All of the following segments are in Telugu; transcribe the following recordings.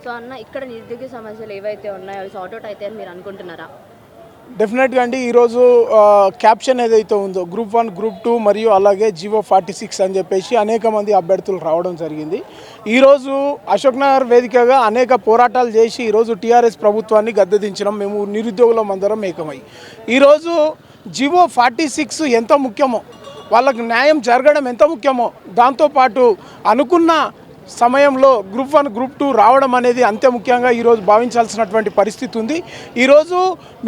సో అన్న ఇక్కడ నిరుద్యోగ సమస్యలు ఏవైతే ఉన్నాయో అవి సార్ట్ అవుట్ అయితే అని మీరు అనుకుంటున్నారా? డెఫినెట్గా అండి. ఈరోజు క్యాప్షన్ ఏదైతే ఉందో గ్రూప్ 1, గ్రూప్ 2 మరియు అలాగే జీవో 46 అని చెప్పేసి అనేక మంది అభ్యర్థులు రావడం జరిగింది. ఈరోజు అశోక్ నగర్ వేదికగా అనేక పోరాటాలు చేసి ఈరోజు టీఆర్ఎస్ ప్రభుత్వాన్ని గద్దెదించడం మేము నిరుద్యోగులం అందరం ఏకమై ఈరోజు జీవో 46 ఎంత ముఖ్యమో, వాళ్ళకు న్యాయం జరగడం ఎంత ముఖ్యమో, దాంతోపాటు అనుకున్న సమయంలో గ్రూప్ 1, గ్రూప్ 2 రావడం అనేది అంతే ముఖ్యంగా ఈరోజు భావించాల్సినటువంటి పరిస్థితి ఉంది. ఈరోజు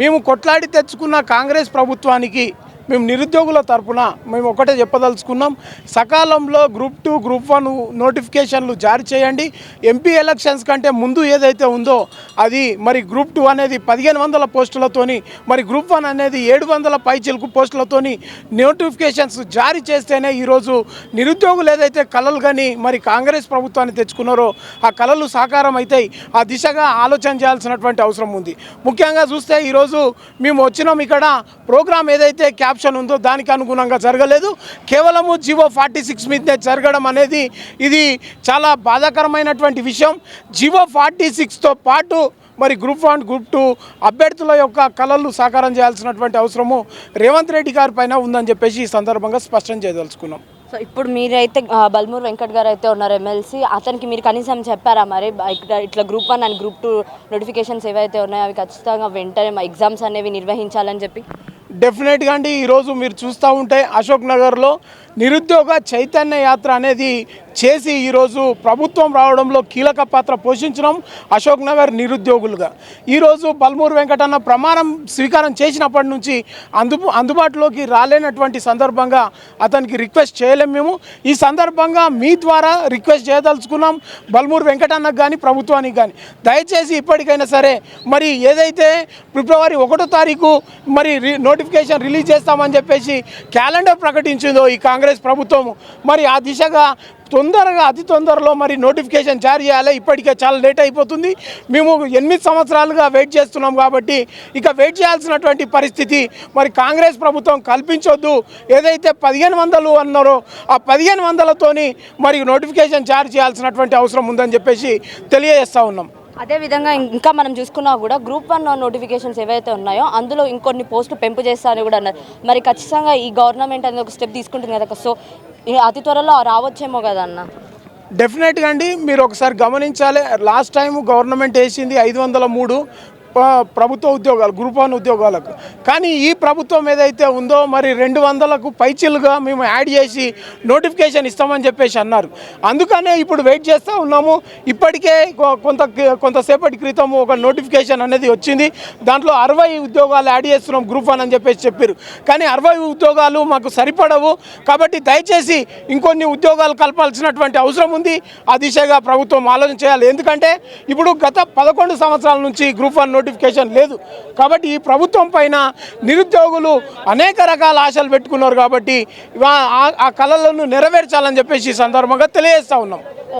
మేము కొట్లాడి తెచ్చుకున్న కాంగ్రెస్ ప్రభుత్వానికి మేము నిరుద్యోగుల తరపున మేము ఒకటే చెప్పదలుచుకున్నాం, సకాలంలో గ్రూప్ 2, గ్రూప్ 1 నోటిఫికేషన్లు జారీ చేయండి. ఎంపీ ఎలక్షన్స్ కంటే ముందు ఏదైతే ఉందో అది మరి గ్రూప్ 2 అనేది 1500 పోస్టులతోని, మరి గ్రూప్ 1 అనేది 700 పైచిలకు పోస్టులతోని నోటిఫికేషన్స్ జారీ చేస్తేనే ఈరోజు నిరుద్యోగులు ఏదైతే కలలు కానీ మరి కాంగ్రెస్ ప్రభుత్వాన్ని తెచ్చుకున్నారో ఆ కలలు సాకారం అవుతాయి. ఆ దిశగా ఆలోచన చేయాల్సినటువంటి అవసరం ఉంది. ముఖ్యంగా చూస్తే ఈరోజు మేము వచ్చినాం, ఇక్కడ ప్రోగ్రాం ఏదైతే క్యాప్షన్ ఉందో దానికి అనుగుణంగా జరగలేదు, కేవలము జీవో 46 మీదే జరగడం అనేది ఇది చాలా బాధాకరమైనటువంటి విషయం. జీవో 46తో పాటు మరి గ్రూప్ 1, గ్రూప్ 2 అభ్యర్థుల యొక్క కలలు సాకారం చేయాల్సినటువంటి అవసరము రేవంత్ రెడ్డి గారి పైన ఉందని చెప్పేసి ఈ సందర్భంగా స్పష్టం చేయదలుచుకున్నాం. సో ఇప్పుడు మీరైతే బల్మూరు వెంకట్ గారు అయితే ఉన్నారు ఎమ్మెల్సీ, అతనికి మీరు కనీసం చెప్పారా మరి ఇట్లా గ్రూప్ 1 అండ్ గ్రూప్ 2 నోటిఫికేషన్స్ ఏవైతే ఉన్నాయో అవి ఖచ్చితంగా వెంటనే మా ఎగ్జామ్స్ అనేవి నిర్వహించాలని చెప్పి? డెఫినెట్గా అండి. ఈరోజు మీరు చూస్తూ ఉంటే అశోక్ నగర్లో నిరుద్యోగ చైతన్య యాత్ర అనేది చేసి ఈరోజు ప్రభుత్వం రావడంలో కీలక పాత్ర పోషించడం అశోక్ నగర్ నిరుద్యోగులుగా. ఈరోజు బల్మూరు వెంకటన్న ప్రమాణం స్వీకారం చేసినప్పటి నుంచి అందుబాటులోకి రాలేనటువంటి సందర్భంగా అతనికి రిక్వెస్ట్ చేయలేము. మేము ఈ సందర్భంగా మీ ద్వారా రిక్వెస్ట్ చేయదలుచుకున్నాం బల్మూరు వెంకటన్నకు కానీ ప్రభుత్వానికి కానీ, దయచేసి ఇప్పటికైనా సరే మరి ఏదైతే ఫిబ్రవరి 1వ తారీఖు మరి నోటిఫికేషన్ రిలీజ్ చేస్తామని చెప్పేసి క్యాలెండర్ ప్రకటించిందో ఈ కాంగ్రెస్ ప్రభుత్వం, మరి ఆ దిశగా తొందరగా అతి తొందరలో మరి నోటిఫికేషన్ జారీ చేయాలి. ఇప్పటికే చాలా లేట్ అయిపోతుంది. మేము 8 సంవత్సరాలుగా వెయిట్ చేస్తున్నాం కాబట్టి ఇక వెయిట్ చేయాల్సినటువంటి పరిస్థితి మరి కాంగ్రెస్ ప్రభుత్వం కల్పించొద్దు. ఏదైతే 1500 అన్నారో ఆ 1500తోని మరి నోటిఫికేషన్ జారీ చేయాల్సినటువంటి అవసరం ఉందని చెప్పేసి తెలియజేస్తూ ఉన్నాం. అదేవిధంగా ఇంకా మనం చూసుకున్నా కూడా గ్రూప్ 1 నోటిఫికేషన్స్ ఏవైతే ఉన్నాయో అందులో ఇంకొన్ని పోస్టులు పెంపు చేస్తారని కూడా అన్నారు. మరి ఖచ్చితంగా ఈ గవర్నమెంట్ అనేది ఒక స్టెప్ తీసుకుంటుంది కదా, సో అతి త్వరలో రావచ్చేమో కదా అన్న? డెఫినెట్గా అండి. మీరు ఒకసారి గమనించాలి, లాస్ట్ టైం గవర్నమెంట్ వేసింది 503 ప్రభుత్వ ఉద్యోగాలు గ్రూప్ 1 ఉద్యోగాలకు, కానీ ఈ ప్రభుత్వం ఏదైతే ఉందో మరి 200కు పైచిలుగా మేము యాడ్ చేసి నోటిఫికేషన్ ఇస్తామని చెప్పేసి అన్నారు. అందుకనే ఇప్పుడు వెయిట్ చేస్తూ ఉన్నాము. ఇప్పటికే కొంతసేపటి క్రితం ఒక నోటిఫికేషన్ అనేది వచ్చింది, దాంట్లో 60 ఉద్యోగాలు యాడ్ చేస్తున్నాం గ్రూప్ 1 అని చెప్పేసి చెప్పారు. కానీ 60 ఉద్యోగాలు మాకు సరిపడవు, కాబట్టి దయచేసి ఇంకొన్ని ఉద్యోగాలు కల్పాల్సినటువంటి అవసరం ఉంది. ఆ దిశగా ప్రభుత్వం ఆలోచన చేయాలి. ఎందుకంటే ఇప్పుడు గత 11 సంవత్సరాల నుంచి గ్రూప్ 1 నోటిఫికేషన్ లేదు. కాబట్టి ఈ ప్రభుత్వం పైన నిరుద్యోగులు అనేక రకాల ఆశలు పెట్టుకున్నారు. కాబట్టి ఆ కళలను నెరవేర్చాలని చెప్పేసి ఈ సందర్భంగా తెలియజేస్తూ ఉన్నాం.